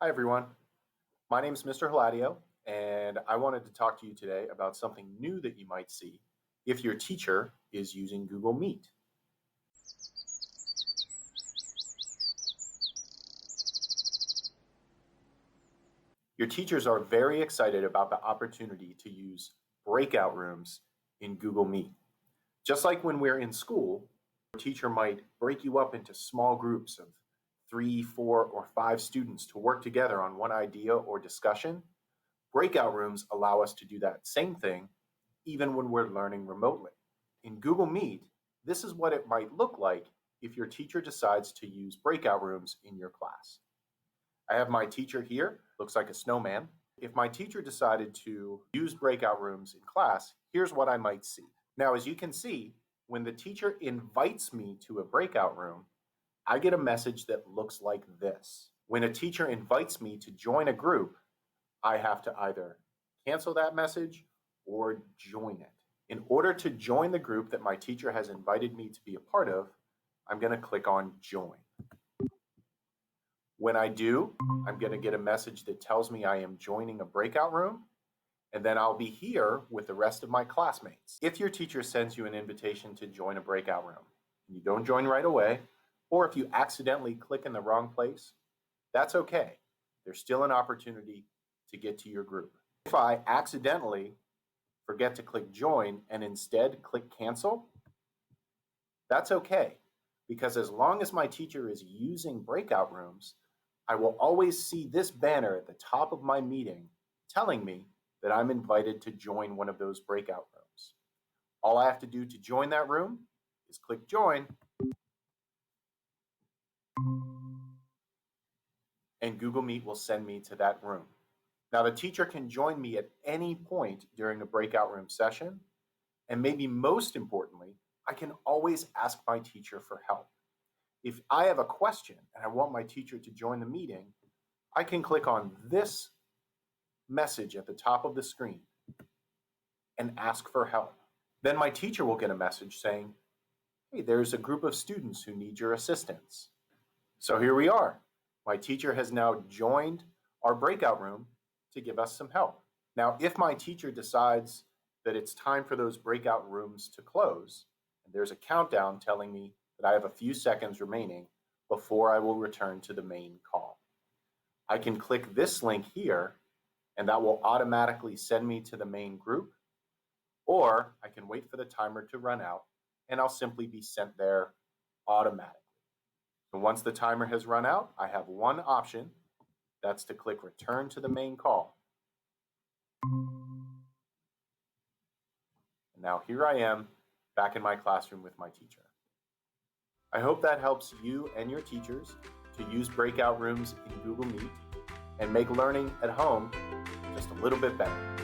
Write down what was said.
Hi, everyone. My name is Mr. Haladio, and I wanted to talk to you today about something new that you might see if your teacher is using Google Meet. Your teachers are very excited about the opportunity to use breakout rooms in Google Meet. Just like when we're in school, a teacher might break you up into small groups of 3, 4, or 5 students to work together on one idea or discussion. Breakout rooms allow us to do that same thing even when we're learning remotely. In Google Meet, this is what it might look like if your teacher decides to use breakout rooms in your class. I have my teacher here, looks like a snowman. If my teacher decided to use breakout rooms in class, here's what I might see. Now, as you can see, when the teacher invites me to a breakout room, I get a message that looks like this. When a teacher invites me to join a group, I have to either cancel that message or join it. In order to join the group that my teacher has invited me to be a part of, I'm going to click on Join. When I do, I'm going to get a message that tells me I am joining a breakout room, and then I'll be here with the rest of my classmates. If your teacher sends you an invitation to join a breakout room, and you don't join right away, or if you accidentally click in the wrong place, that's okay. There's still an opportunity to get to your group. If I accidentally forget to click join and instead click cancel, that's okay, because as long as my teacher is using breakout rooms, I will always see this banner at the top of my meeting telling me that I'm invited to join one of those breakout rooms. All I have to do to join that room is click join, and Google Meet will send me to that room. Now, the teacher can join me at any point during a breakout room session, and maybe most importantly, I can always ask my teacher for help. If I have a question and I want my teacher to join the meeting, I can click on this message at the top of the screen and ask for help. Then my teacher will get a message saying, hey, there's a group of students who need your assistance. So here we are. My teacher has now joined our breakout room to give us some help. Now, if my teacher decides that it's time for those breakout rooms to close, and there's a countdown telling me that I have a few seconds remaining before I will return to the main call, I can click this link here, and that will automatically send me to the main group, or I can wait for the timer to run out, and I'll simply be sent there automatically. And once the timer has run out, I have one option. That's to click return to the main call. And now here I am back in my classroom with my teacher. I hope that helps you and your teachers to use breakout rooms in Google Meet and make learning at home just a little bit better.